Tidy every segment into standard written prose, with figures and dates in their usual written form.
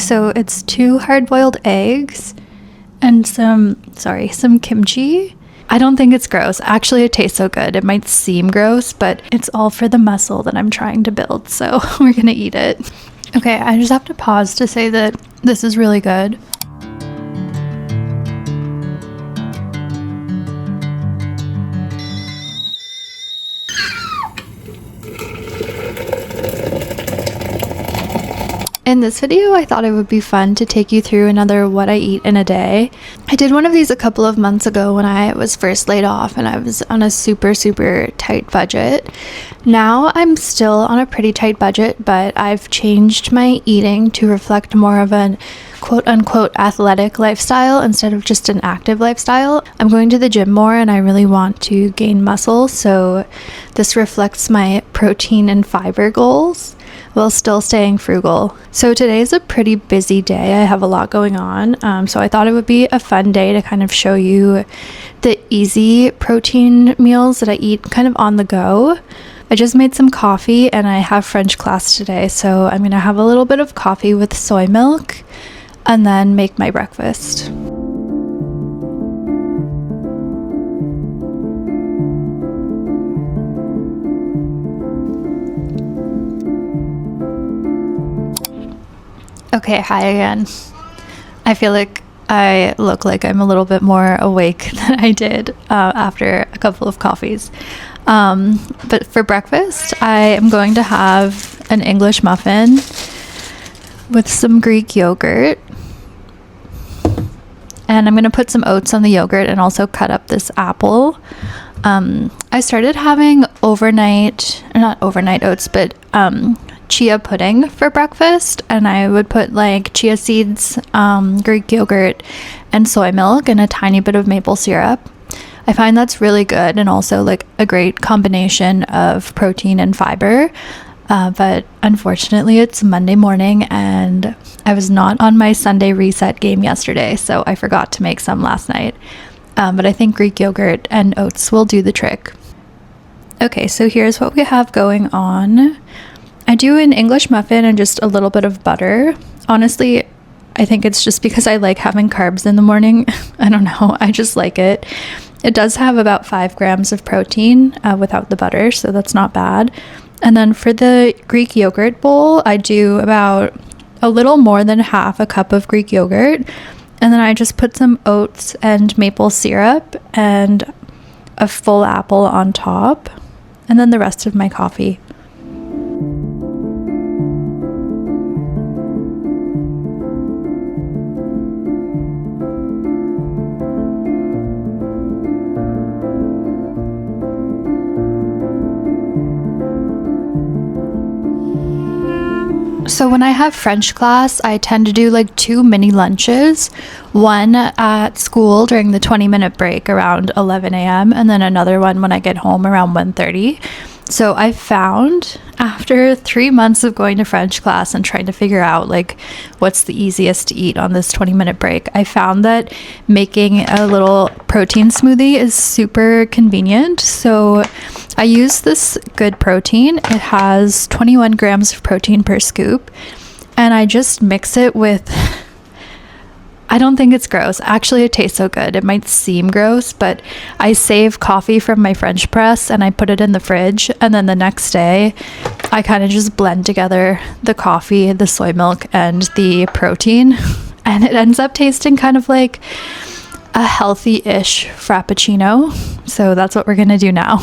So it's 2 hard-boiled eggs and some kimchi. I don't think it's gross. Actually, it tastes so good. It might seem gross, but it's all for the muscle that I'm trying to build. So we're gonna eat it. Okay, I just have to pause to say that this is really good. In this video, I thought it would be fun to take you through another what I eat in a day. I did one of these a couple of months ago when I was first laid off and I was on a super tight budget. Now I'm still on a pretty tight budget, but I've changed my eating to reflect more of an quote-unquote athletic lifestyle instead of just an active lifestyle. I'm going to the gym more and I really want to gain muscle, so this reflects my protein and fiber goals while still staying frugal. So today is a pretty busy day. I have a lot going on, so I thought it would be a fun day to kind of show you the easy protein meals that I eat kind of on the go. I just made some coffee and I have French class today, so I'm gonna have a little bit of coffee with soy milk and then make my breakfast. Okay, hi again. I feel like I look like I'm a little bit more awake than I did after a couple of coffees. But for breakfast, I am going to have an English muffin with some Greek yogurt. And I'm going to put some oats on the yogurt and also cut up this apple. I started having not overnight oats, but chia pudding for breakfast, and I would put like chia seeds, Greek yogurt, and soy milk and a tiny bit of maple syrup. I find that's really good and also like a great combination of protein and fiber. But unfortunately it's Monday morning and I was not on my Sunday reset game yesterday, so I forgot to make some last night. But I think Greek yogurt and oats will do the trick. Okay, so here's what we have going on. I do an English muffin and just a little bit of butter. Honestly, I think it's just because I like having carbs in the morning. I don't know, I just like it. It does have about 5 grams of protein without the butter, so that's not bad. And then for the Greek yogurt bowl, I do about a little more than half a cup of Greek yogurt. And then I just put some oats and maple syrup and a full apple on top. And then the rest of my coffee. So when I have French class, I tend to do like 2 mini lunches, one at school during the 20-minute break around 11 a.m. and then another one when I get home around 1:30. So I found after 3 months of going to French class and trying to figure out like what's the easiest to eat on this 20-minute break, I found that making a little protein smoothie is super convenient. So I use this Good Protein. It has 21 grams of protein per scoop, and I just mix it with, I don't think it's gross. Actually, it tastes so good. It might seem gross, but I save coffee from my French press and I put it in the fridge, and then the next day I kind of just blend together the coffee, the soy milk, and the protein, and it ends up tasting kind of like a healthy-ish frappuccino. So that's what we're gonna do now.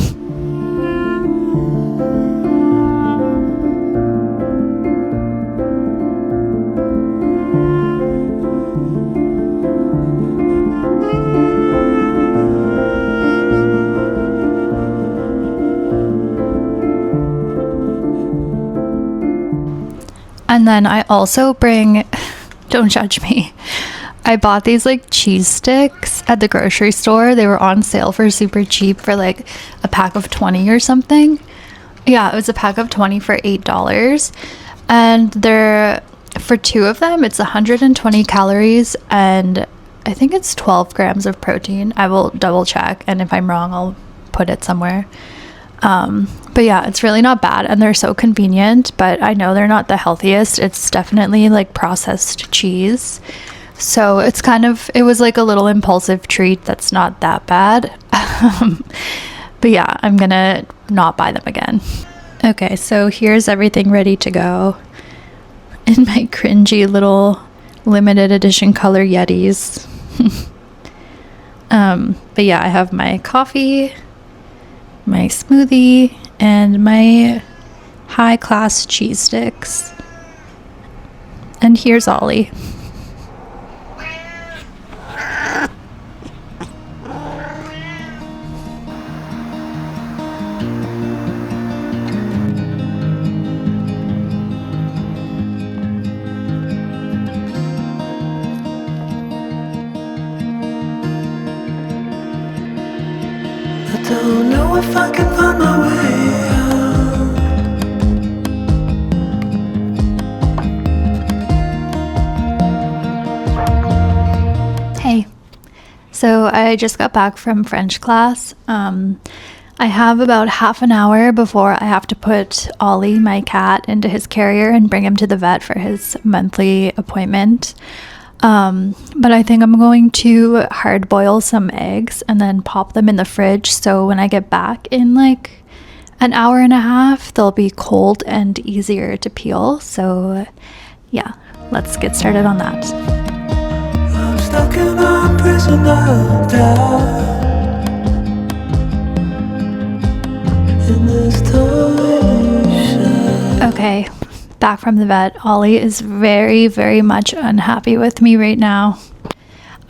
And then I also bring, don't judge me, I bought these like cheese sticks at the grocery store. They were on sale for super cheap for like a pack of 20 or something. Yeah, it was a pack of 20 for $8. And they're, for 2 of them, it's 120 calories and I think it's 12 grams of protein. I will double check, and if I'm wrong, I'll put it somewhere. But yeah, it's really not bad, and they're so convenient, but I know they're not the healthiest. It's definitely like processed cheese. So it's it was like a little impulsive treat that's not that bad. But yeah, I'm gonna not buy them again. Okay, so here's everything ready to go in my cringy little limited edition color Yetis. But yeah, I have my coffee, my smoothie, and my high class cheese sticks. And here's Ollie. I don't know if I can find my way out. Hey, so I just got back from French class. I have about half an hour before I have to put Ollie, my cat, into his carrier and bring him to the vet for his monthly appointment. But I think I'm going to hard boil some eggs and then pop them in the fridge, so when I get back in like an hour and a half, they'll be cold and easier to peel. So yeah, let's get started on that. I'm stuck in a prison of doubt. In this time. Okay, back from the vet. Ollie is very, very much unhappy with me right now.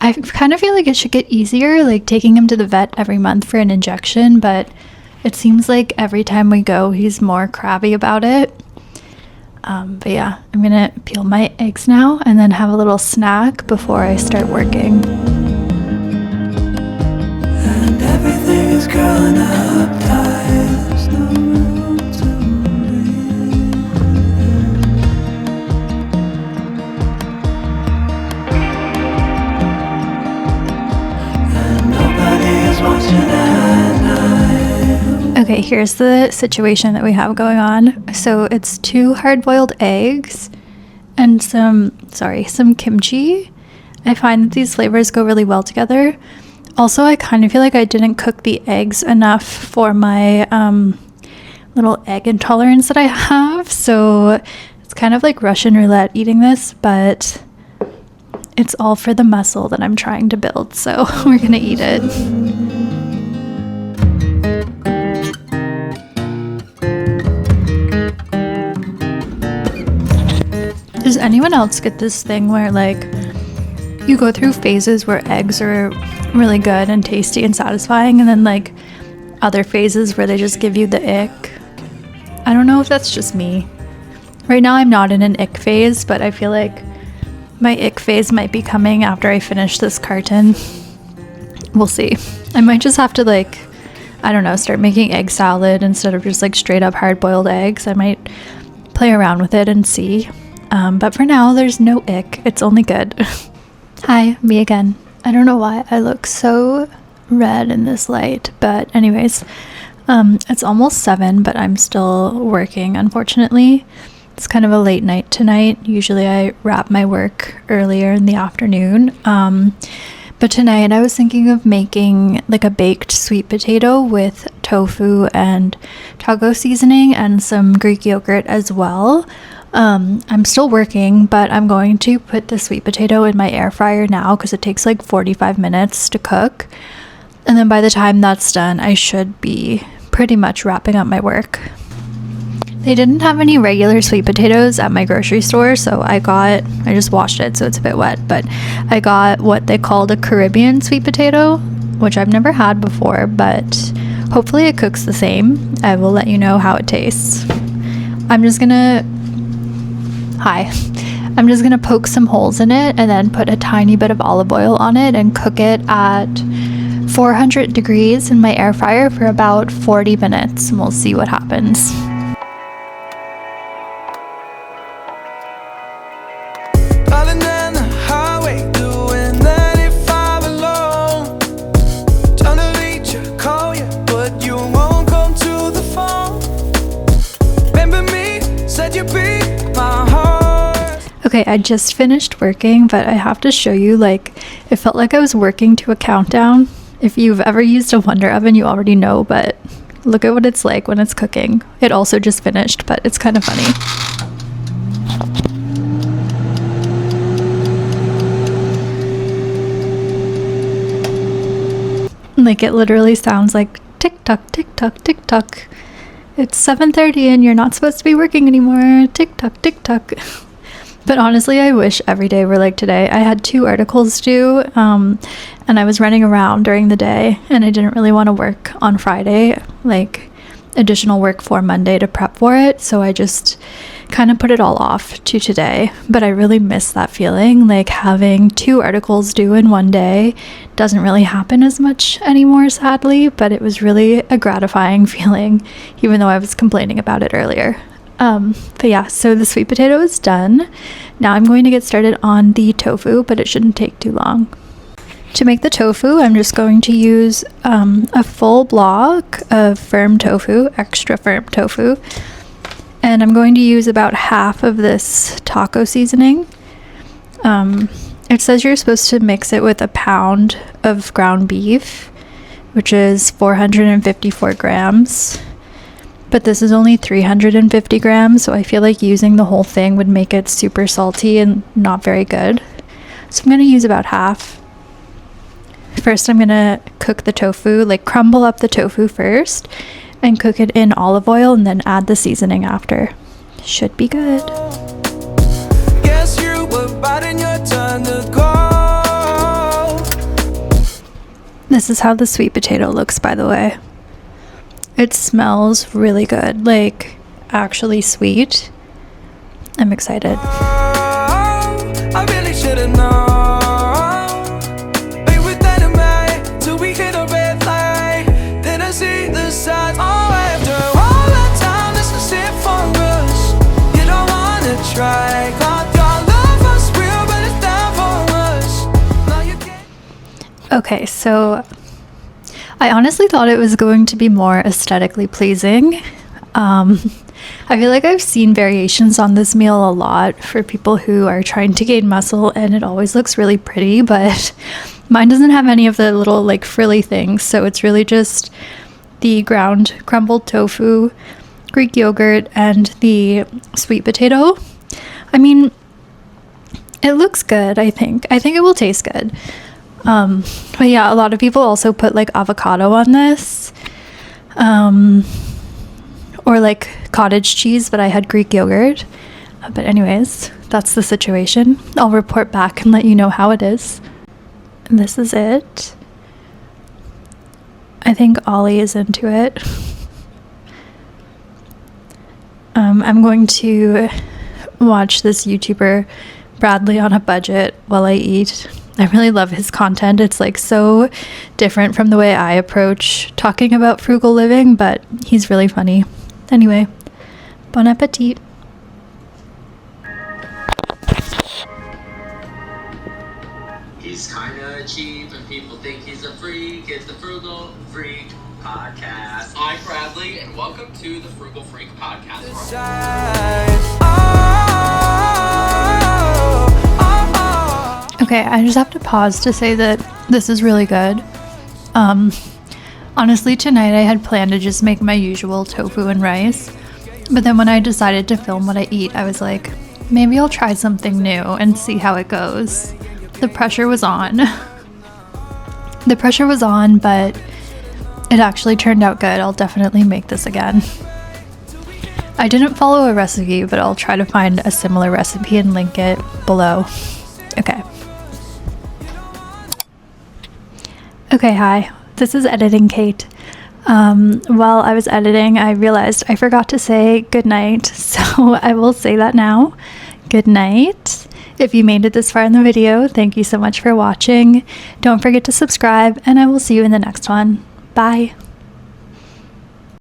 I kind of feel like it should get easier, like taking him to the vet every month for an injection, but it seems like every time we go, he's more crabby about it. But yeah, I'm gonna peel my eggs now and then have a little snack before I start working. And everything is growing up tight. There's no room to breathe. And nobody is watching at night. Okay, here's the situation that we have going on. So it's 2 hard-boiled eggs and some kimchi. I find that these flavors go really well together. Also, I kind of feel like I didn't cook the eggs enough for my little egg intolerance that I have. So it's kind of like Russian roulette eating this, but it's all for the muscle that I'm trying to build. So we're gonna eat it. Does anyone else get this thing where like you go through phases where eggs are really good and tasty and satisfying, and then like other phases where they just give you the ick? I don't know if that's just me. Right now I'm not in an ick phase, but I feel like my ick phase might be coming after I finish this carton. We'll see. I might just have to like, I don't know, start making egg salad instead of just like straight up hard boiled eggs. I might play around with it and see. But for now, there's no ick. It's only good. Hi, me again. I don't know why I look so red in this light, but anyways, it's almost 7, but I'm still working, unfortunately. It's kind of a late night tonight. Usually I wrap my work earlier in the afternoon. But tonight I was thinking of making like a baked sweet potato with tofu and taco seasoning and some Greek yogurt as well. I'm still working, but I'm going to put the sweet potato in my air fryer now because it takes like 45 minutes to cook. And then by the time that's done, I should be pretty much wrapping up my work. They didn't have any regular sweet potatoes at my grocery store, so I just washed it so it's a bit wet, but I got what they called a Caribbean sweet potato, which I've never had before, but hopefully it cooks the same. I will let you know how it tastes. I'm just gonna poke some holes in it and then put a tiny bit of olive oil on it and cook it at 400 degrees in my air fryer for about 40 minutes, and we'll see what happens. Trying to reach you, call you, but you won't come to the Okay, I just finished working, but I have to show you, like, it felt like I was working to a countdown. If you've ever used a Wonder Oven, you already know, but look at what it's like when it's cooking. It also just finished, but it's kind of funny. Like, it literally sounds like tick-tock, tick-tock, tick-tock. It's 7:30 and you're not supposed to be working anymore. Tick-tock, tick-tock. But honestly, I wish every day were like today. I had 2 articles due, and I was running around during the day, and I didn't really want to work on Friday, like additional work for Monday to prep for it. So I just kind of put it all off to today. But I really miss that feeling, like having 2 articles due in one day doesn't really happen as much anymore, sadly, but it was really a gratifying feeling, even though I was complaining about it earlier. But yeah, so the sweet potato is done. Now I'm going to get started on the tofu, but it shouldn't take too long. To make the tofu, I'm just going to use a full block of firm tofu, extra firm tofu, and I'm going to use about half of this taco seasoning. It says you're supposed to mix it with a pound of ground beef, which is 454 grams. But this is only 350 grams, so I feel like using the whole thing would make it super salty and not very good. So I'm going to use about half. First, I'm going to cook the tofu, like crumble up the tofu first and cook it in olive oil and then add the seasoning after. Should be good. Guess you were biting your tongue to go. This is how the sweet potato looks, by the way. It smells really good, like actually sweet. I'm excited. I really should have known. Be with dynamite till we hit a red light. Then I see the signs. Oh, after all that time, this is it for us. You don't wanna try. God, your love was real, but it's down for us. Now you can't. Okay, so I honestly thought it was going to be more aesthetically pleasing. I feel like I've seen variations on this meal a lot for people who are trying to gain muscle, and it always looks really pretty, but mine doesn't have any of the little like frilly things, so it's really just the ground crumbled tofu, Greek yogurt, and the sweet potato. I mean, it looks good, I think. I think it will taste good. But yeah, a lot of people also put like avocado on this, or like cottage cheese, but I had Greek yogurt. But anyways, that's the situation. I'll report back and let you know how it is. And this is it. I think Ollie is into it. I'm going to watch this YouTuber Bradley on a budget while I eat. I really love his content. It's like so different from the way I approach talking about frugal living, but he's really funny. Anyway, bon appetit. He's kinda cheap and people think he's a freak. It's the Frugal Freak Podcast. I'm Bradley and welcome to the Frugal Freak Podcast. Okay, I just have to pause to say that this is really good. Honestly, tonight I had planned to just make my usual tofu and rice, but then when I decided to film what I eat, I was like, maybe I'll try something new and see how it goes. The pressure was on. The pressure was on, but it actually turned out good. I'll definitely make this again. I didn't follow a recipe, but I'll try to find a similar recipe and link it below. Okay, hi. This is Editing Kate. While I was editing, I realized I forgot to say good night, so I will say that now. Good night. If you made it this far in the video, thank you so much for watching. Don't forget to subscribe, and I will see you in the next one. Bye.